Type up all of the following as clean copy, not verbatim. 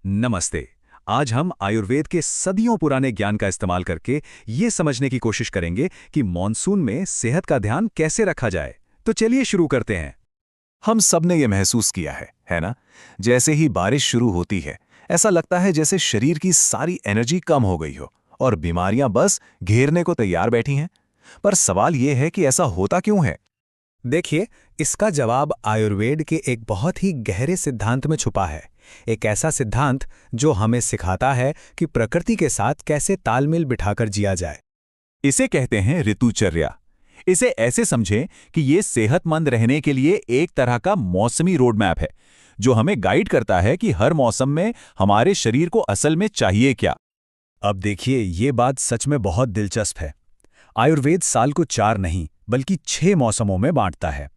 नमस्ते। आज हम आयुर्वेद के सदियों पुराने ज्ञान का इस्तेमाल करके ये समझने की कोशिश करेंगे कि मॉनसून में सेहत का ध्यान कैसे रखा जाए। तो चलिए शुरू करते हैं। हम सब ने ये महसूस किया है ना? जैसे ही बारिश शुरू होती है, ऐसा लगता है जैसे शरीर की सारी एनर्जी कम हो गई हो और बीमारियां बस घेरने को तैयार बैठी हैं। पर सवाल ये है कि ऐसा होता क्यों है? देखिए, इसका जवाब आयुर्वेद के एक बहुत ही गहरे सिद्धांत में छुपा है। एक ऐसा सिद्धांत जो हमें सिखाता है कि प्रकृति के साथ कैसे तालमेल बिठाकर जिया जाए। इसे कहते हैं ऋतुचर्या। इसे ऐसे समझें कि ये सेहतमंद रहने के लिए एक तरह का मौसमी रोड मैप है, जो हमें गाइड करता है कि हर मौसम में हमारे शरीर को असल में चाहिए क्या। अब देखिए, ये बात सच में बहुत दिलचस्प है। आयुर्वेद साल को 4 नहीं बल्कि 6 मौसमों में बांटता है।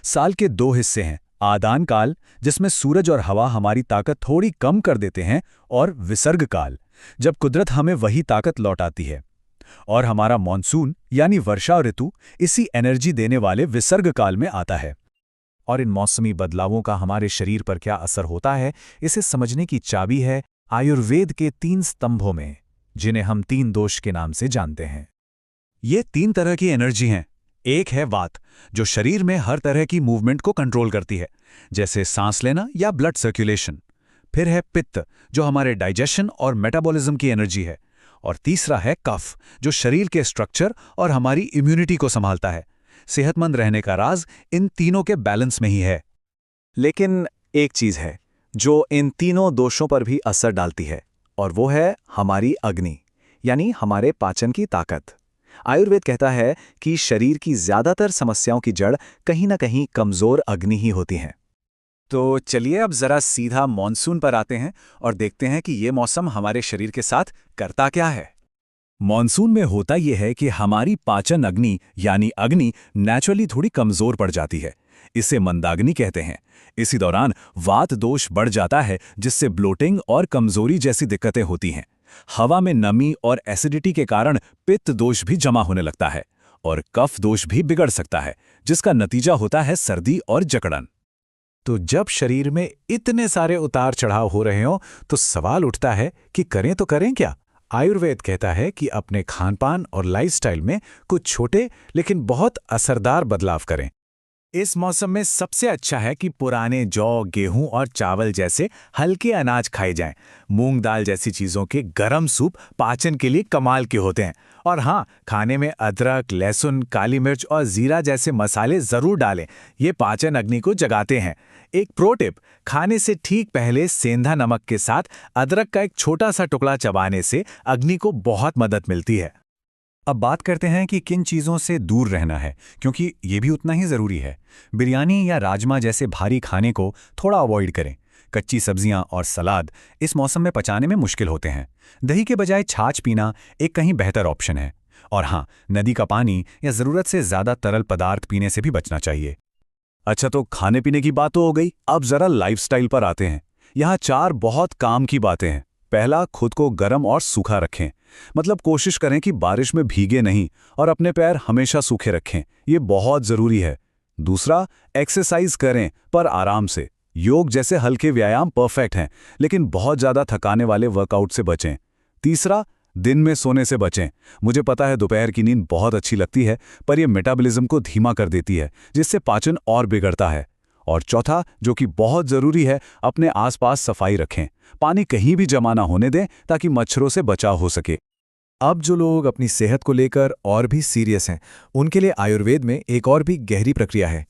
साल के 2 हिस्से हैं, आदान काल, जिसमें सूरज और हवा हमारी ताकत थोड़ी कम कर देते हैं, और विसर्ग काल, जब कुदरत हमें वही ताकत लौटाती है। और हमारा मॉनसून यानी वर्षा ऋतु इसी एनर्जी देने वाले विसर्ग काल में आता है। और इन मौसमी बदलावों का हमारे शरीर पर क्या असर होता है, इसे समझने की चाबी है आयुर्वेद के 3 स्तंभों में, जिन्हें हम 3 दोष के नाम से जानते हैं। ये 3 तरह की एनर्जी हैं। एक है वात, जो शरीर में हर तरह की मूवमेंट को कंट्रोल करती है, जैसे सांस लेना या ब्लड सर्कुलेशन। फिर है पित्त, जो हमारे डाइजेशन और मेटाबॉलिज्म की एनर्जी है। और तीसरा है कफ, जो शरीर के स्ट्रक्चर और हमारी इम्यूनिटी को संभालता है। सेहतमंद रहने का राज इन तीनों के बैलेंस में ही है। लेकिन एक चीज है जो इन तीनों दोषों पर भी असर डालती है, और वो है हमारी अग्नि, यानी हमारे पाचन की ताकत। आयुर्वेद कहता है कि शरीर की ज्यादातर समस्याओं की जड़ कहीं ना कहीं कमजोर अग्नि ही होती है। तो चलिए अब जरा सीधा मॉनसून पर आते हैं और देखते हैं कि ये मौसम हमारे शरीर के साथ करता क्या है। मॉनसून में होता यह है कि हमारी पाचन अग्नि यानी अग्नि नेचुरली थोड़ी कमजोर पड़ जाती है। इसे मंदाग्नि कहते हैं। इसी दौरान वात दोष बढ़ जाता है, जिससे ब्लोटिंग और कमजोरी जैसी दिक्कतें होती हैं। हवा में नमी और एसिडिटी के कारण पित्त दोष भी जमा होने लगता है, और कफ दोष भी बिगड़ सकता है, जिसका नतीजा होता है सर्दी और जकड़न। तो जब शरीर में इतने सारे उतार चढ़ाव हो रहे हों, तो सवाल उठता है कि करें तो करें क्या? आयुर्वेद कहता है कि अपने खानपान और लाइफस्टाइल में कुछ छोटे लेकिन बहुत असरदार बदलाव करें। इस मौसम में सबसे अच्छा है कि पुराने जौ, गेहूं और चावल जैसे हल्के अनाज खाए जाएं। मूंग दाल जैसी चीज़ों के गरम सूप पाचन के लिए कमाल के होते हैं। और हाँ, खाने में अदरक, लहसुन, काली मिर्च और जीरा जैसे मसाले ज़रूर डालें। ये पाचन अग्नि को जगाते हैं। एक प्रो टिप, खाने से ठीक पहले सेंधा नमक के साथ अदरक का एक छोटा सा टुकड़ा चबाने से अग्नि को बहुत मदद मिलती है। अब बात करते हैं कि किन चीज़ों से दूर रहना है, क्योंकि ये भी उतना ही ज़रूरी है। बिरयानी या राजमा जैसे भारी खाने को थोड़ा अवॉइड करें। कच्ची सब्जियां और सलाद इस मौसम में पचाने में मुश्किल होते हैं। दही के बजाय छाछ पीना एक कहीं बेहतर ऑप्शन है। और हाँ, नदी का पानी या ज़रूरत से ज़्यादा तरल पदार्थ पीने से भी बचना चाहिए। अच्छा, तो खाने पीने की बात तो हो गई, अब जरा लाइफस्टाइल पर आते हैं। यहाँ 4 बहुत काम की बातें हैं। पहला, खुद को गर्म और सूखा रखें। मतलब कोशिश करें कि बारिश में भीगे नहीं, और अपने पैर हमेशा सूखे रखें। ये बहुत ज़रूरी है। दूसरा, एक्सरसाइज करें पर आराम से। योग जैसे हल्के व्यायाम परफेक्ट हैं, लेकिन बहुत ज़्यादा थकाने वाले वर्कआउट से बचें। तीसरा, दिन में सोने से बचें। मुझे पता है दोपहर की नींद बहुत अच्छी लगती है, पर यह मेटाबॉलिज्म को धीमा कर देती है, जिससे पाचन और बिगड़ता है। और चौथा, जो कि बहुत ज़रूरी है, अपने आसपास सफाई रखें। पानी कहीं भी जमा ना होने दें, ताकि मच्छरों से बचाव हो सके। अब जो लोग अपनी सेहत को लेकर और भी सीरियस हैं, उनके लिए आयुर्वेद में एक और भी गहरी प्रक्रिया है।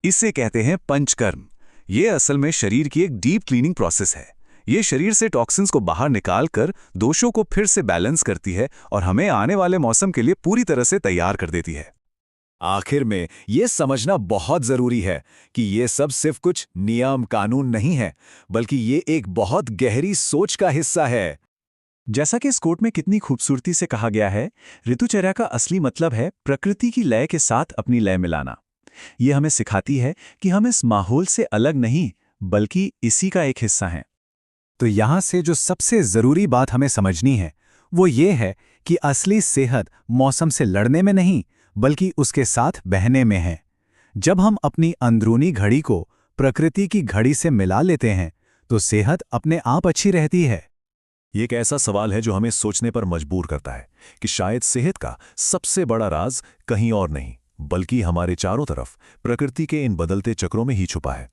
इसे कहते हैं पंचकर्म। ये असल में शरीर की एक डीप क्लीनिंग प्रोसेस है। ये शरीर से टॉक्सिन्स को बाहर निकाल कर दोषों को फिर से बैलेंस करती है और हमें आने वाले मौसम के लिए पूरी तरह से तैयार कर देती है। आखिर में ये समझना बहुत जरूरी है कि ये सब सिर्फ कुछ नियम कानून नहीं है, बल्कि ये एक बहुत गहरी सोच का हिस्सा है। जैसा कि इस कोट में कितनी खूबसूरती से कहा गया है, ऋतुचर्या का असली मतलब है प्रकृति की लय के साथ अपनी लय मिलाना। ये हमें सिखाती है कि हम इस माहौल से अलग नहीं, बल्कि इसी का एक हिस्सा हैं। तो यहाँ से जो सबसे ज़रूरी बात हमें समझनी है, वो ये है कि असली सेहत मौसम से लड़ने में नहीं, बल्कि उसके साथ बहने में है। जब हम अपनी अंदरूनी घड़ी को प्रकृति की घड़ी से मिला लेते हैं, तो सेहत अपने आप अच्छी रहती है। ये एक ऐसा सवाल है जो हमें सोचने पर मजबूर करता है कि शायद सेहत का सबसे बड़ा राज कहीं और नहीं बल्कि हमारे चारों तरफ प्रकृति के इन बदलते चक्रों में ही छुपा है।